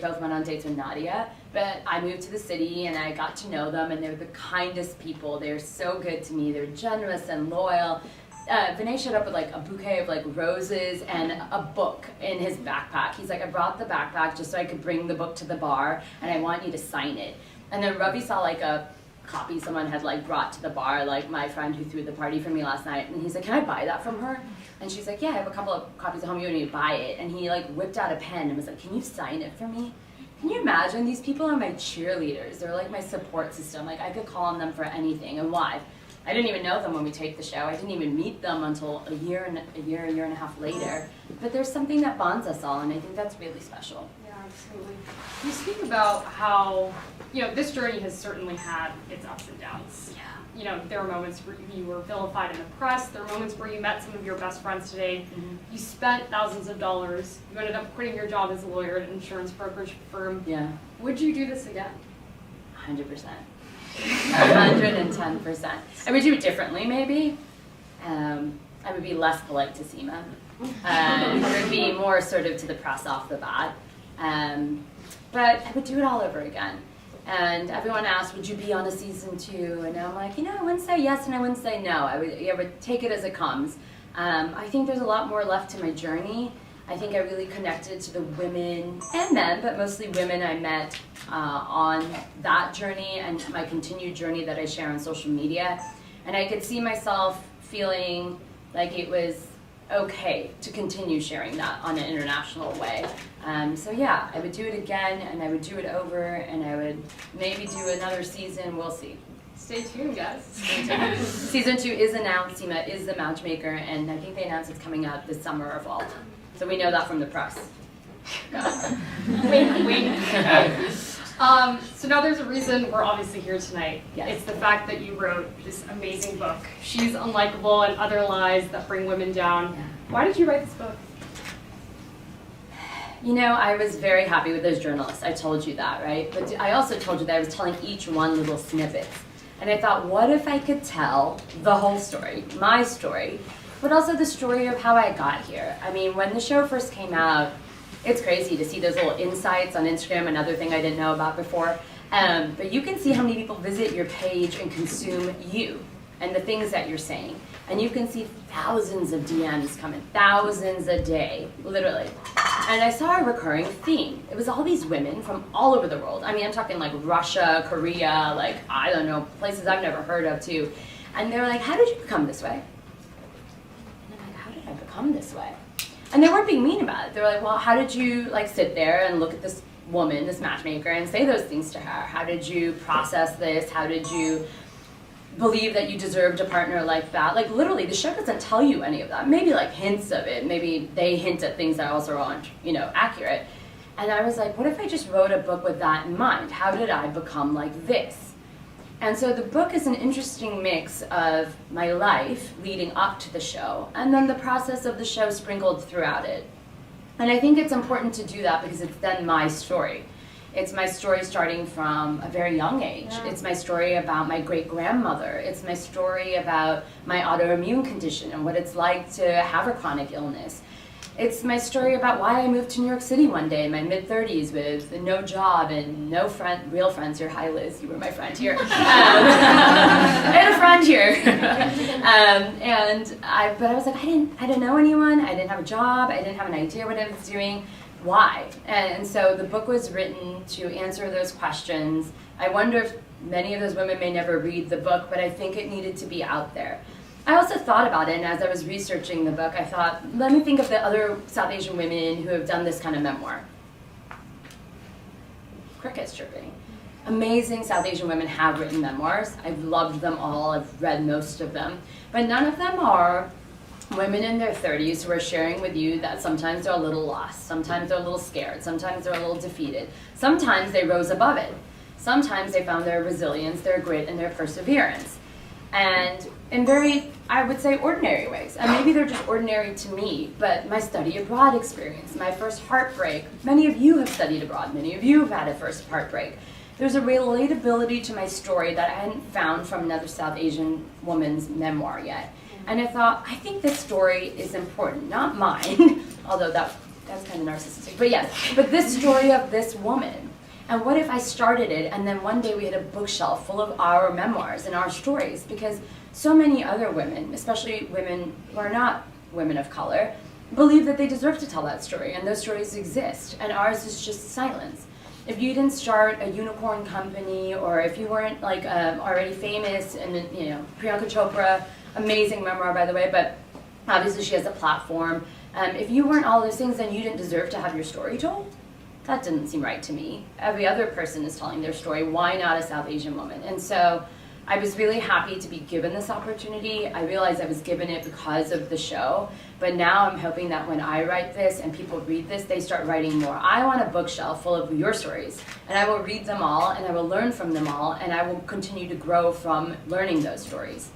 both went on dates with Nadia, but I moved to the city and I got to know them, and they were the kindest people. They were so good to me. They were generous and loyal. Vinay showed up with like a bouquet of like roses and a book in his backpack. He's like, I brought the backpack just so I could bring the book to the bar, and I want you to sign it. And then Ravi saw like a copy someone had like brought to the bar, like my friend who threw the party for me last night, and he's like, can I buy that from her? And she's like, yeah, I have a couple of copies at home, you want me to buy it? And he like whipped out a pen and was like, can you sign it for me? Can you imagine? These people are my cheerleaders. They're like my support system. Like I could call on them for anything. And why? I didn't even know them when we taped the show. I didn't even meet them until a year and a half later. But there's something that bonds us all, and I think that's really special. Yeah, absolutely. You speak about how, you know, this journey has certainly had its ups and downs. Yeah. You know, there were moments where you were vilified in the press. There were moments where you met some of your best friends today. Mm-hmm. You spent thousands of dollars. You ended up quitting your job as a lawyer at an insurance brokerage firm. Yeah. Would you do this again? 100%. 110%. I would do it differently, maybe. I would be less polite to Seema. It would be more sort of to the press off the bat. But I would do it all over again. And everyone asked, would you be on a season 2? And I'm like, you know, I wouldn't say yes and I wouldn't say no. I would take it as it comes. I think there's a lot more left to my journey. I think I really connected to the women and men, but mostly women I met on that journey and my continued journey that I share on social media. And I could see myself feeling like it was okay to continue sharing that on an international way. So yeah, I would do it again, and I would do it over, and I would maybe do another season. We'll see. Stay tuned, guys. Season 2 is announced. Seema is the matchmaker, and I think they announced it's coming out this summer or fall. So we know that from the press. Wait. So now there's a reason we're obviously here tonight. Yes. It's the fact that you wrote this amazing book, She's Unlikable and Other Lies That Bring Women Down. Yeah. Why did you write this book? You know, I was very happy with those journalists. I told you that, right? But I also told you that I was telling each one little snippets. And I thought, what if I could tell the whole story, my story, but also the story of how I got here? I mean, when the show first came out, it's crazy to see those little insights on Instagram, another thing I didn't know about before. But you can see how many people visit your page and consume you and the things that you're saying. And you can see thousands of DMs coming, thousands a day, literally. And I saw a recurring theme. It was all these women from all over the world. I mean, I'm talking like Russia, Korea, like, I don't know, places I've never heard of too. And they were like, how did you become this way? And I'm like, how did I become this way? And they weren't being mean about it. They were like, well, how did you like sit there and look at this woman, this matchmaker, and say those things to her? How did you process this? How did you believe that you deserved a partner like that? Like literally, the show doesn't tell you any of that. Maybe like hints of it. Maybe they hint at things that also aren't, you know, accurate. And I was like, what if I just wrote a book with that in mind? How did I become like this? And so the book is an interesting mix of my life leading up to the show and then the process of the show sprinkled throughout it. And I think it's important to do that because it's then my story. It's my story starting from a very young age. Yeah. It's my story about my great-grandmother. It's my story about my autoimmune condition and what it's like to have a chronic illness. It's my story about why I moved to New York City one day in my mid-30s with no job and no real friends here. Hi, Liz, you were my friend here. I had a friend here. But I was like, I didn't know anyone. I didn't have a job. I didn't have an idea what I was doing. Why? And so the book was written to answer those questions. I wonder if many of those women may never read the book, but I think it needed to be out there. I also thought about it, and as I was researching the book, I thought, let me think of the other South Asian women who have done this kind of memoir. Crickets chirping. Amazing South Asian women have written memoirs. I've loved them all. I've read most of them. But none of them are women in their 30s who are sharing with you that sometimes they're a little lost, sometimes they're a little scared, sometimes they're a little defeated, sometimes they rose above it, sometimes they found their resilience, their grit, and their perseverance. And in very, I would say, ordinary ways. And maybe they're just ordinary to me, but my study abroad experience, my first heartbreak, many of you have studied abroad, many of you have had a first heartbreak. There's a relatability to my story that I hadn't found from another South Asian woman's memoir yet. And I thought, I think this story is important, not mine, although that That's kind of narcissistic. But yes, but this story of this woman, and what if I started it and then one day we had a bookshelf full of our memoirs and our stories? Because so many other women, especially women who are not women of color, believe that they deserve to tell that story, and those stories exist, and ours is just silence. If you didn't start a unicorn company, or if you weren't like already famous, and Priyanka Chopra, amazing memoir by the way, but obviously she has a platform. If you weren't all those things, then you didn't deserve to have your story told. That didn't seem right to me. Every other person is telling their story. Why not a South Asian woman? And so I was really happy to be given this opportunity. I realized I was given it because of the show, but now I'm hoping that when I write this and people read this, they start writing more. I want a bookshelf full of your stories, and I will read them all, and I will learn from them all, and I will continue to grow from learning those stories.